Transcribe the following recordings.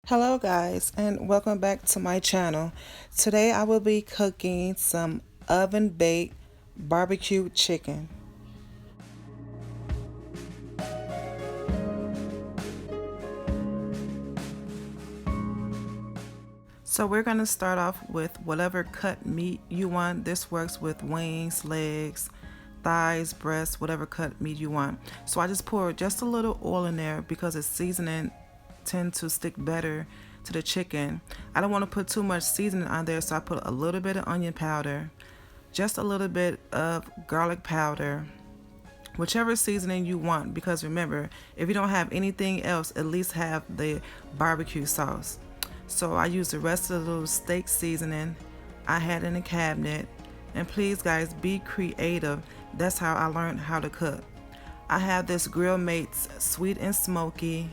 Hello guys and welcome back to my channel. Today I will be cooking some oven baked barbecue chicken. So we're going to start off with whatever cut meat you want. This works with wings, legs, thighs, breasts, whatever cut meat you want. So I just pour just a little oil in there because its seasoning tends to stick better to the chicken. I don't want to put too much seasoning on there, so I put a little bit of onion powder, just a little bit of garlic powder, whichever seasoning you want, because remember, if you don't have anything else, at least have the barbecue sauce. So I used the rest of the little steak seasoning I had in the cabinet. And please guys, be creative. That's how I learned how to cook. I have this Grill Mates sweet and smoky,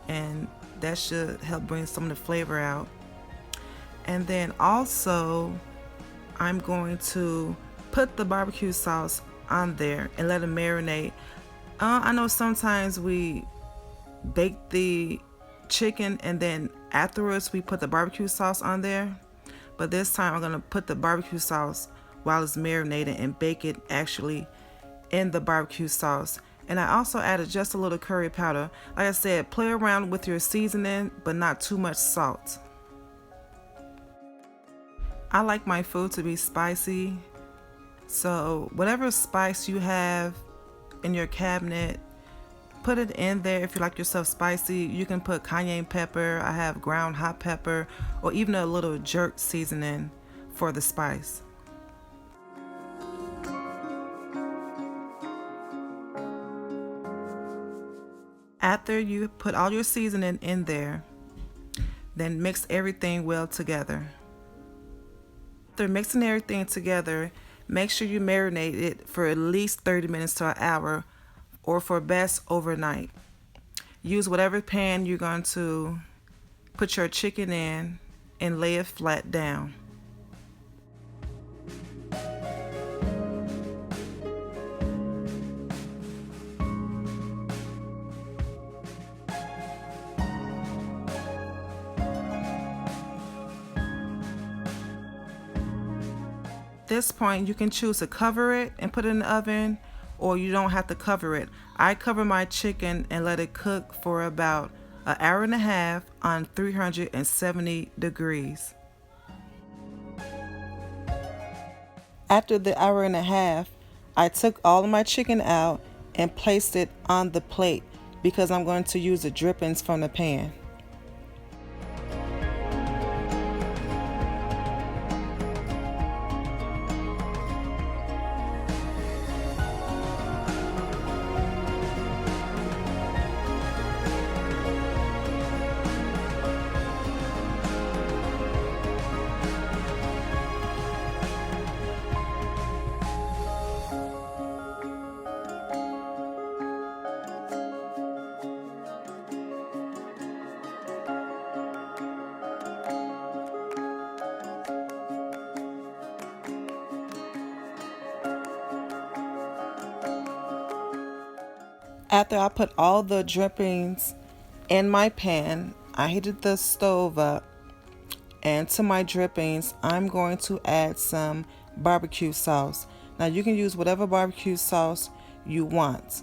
and that should help bring some of the flavor out. And then also I'm going to put the barbecue sauce on there and let it marinate. I know sometimes we bake the chicken and then afterwards we put the barbecue sauce on there, but this time I'm gonna put the barbecue sauce while it's marinating and bake it actually in the barbecue sauce. And I also added just a little curry powder. Like I said, play around with your seasoning, but not too much salt. I like my food to be spicy, so whatever spice you have in your cabinet, put it in there. If you like yourself spicy, you can put cayenne pepper. I have ground hot pepper, or even a little jerk seasoning for the spice. After you put all your seasoning in there, then mix everything well together. After mixing everything together, make sure you marinate it for at least 30 minutes to an hour, or for best overnight. Use whatever pan you're going to put your chicken in and lay it flat down. At this point you can choose to cover it and put it in the oven, or you don't have to cover it. I cover my chicken and let it cook for about an hour and a half on 370 degrees. After the hour and a half, I took all of my chicken out and placed it on the plate because I'm going to use the drippings from the pan. After I put all the drippings in my pan, I heated the stove up, and to my drippings I'm going to add some barbecue sauce. Now you can use whatever barbecue sauce you want.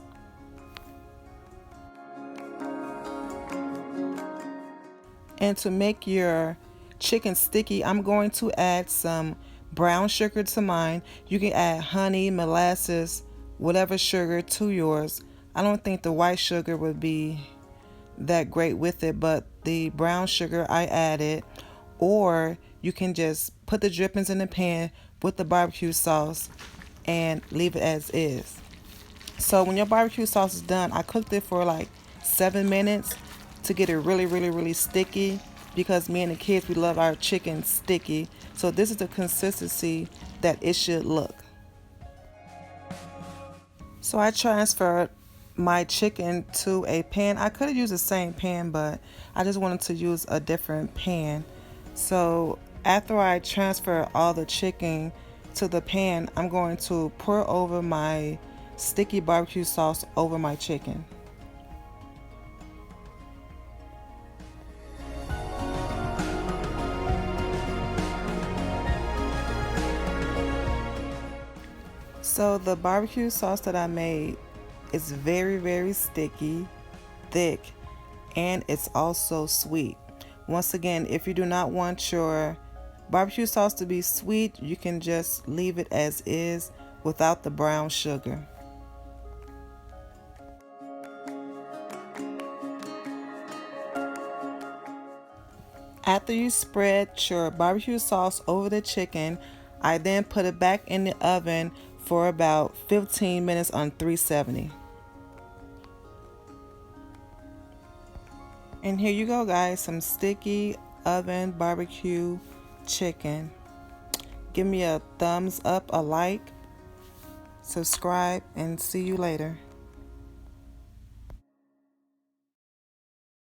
And to make your chicken sticky, I'm going to add some brown sugar to mine. You can add honey, molasses, whatever sugar to yours. I don't think the white sugar would be that great with it, but the brown sugar I added. Or you can just put the drippings in the pan with the barbecue sauce and leave it as is. So when your barbecue sauce is done, I cooked it for like 7 minutes to get it really sticky, because me and the kids, we love our chicken sticky. So this is the consistency that it should look. So I transferred my chicken to a pan. I could have used the same pan, but I just wanted to use a different pan. So after I transfer all the chicken to the pan, I'm going to pour over my sticky barbecue sauce over my chicken. So the barbecue sauce that I made is very, very sticky, thick, and it's also sweet. Once again, if you do not want your barbecue sauce to be sweet, you can just leave it as is without the brown sugar. After you spread your barbecue sauce over the chicken, I then put it back in the oven for about 15 minutes on 370. And here you go, guys, some sticky oven barbecue chicken. Give me a thumbs up, a like, subscribe, and see you later.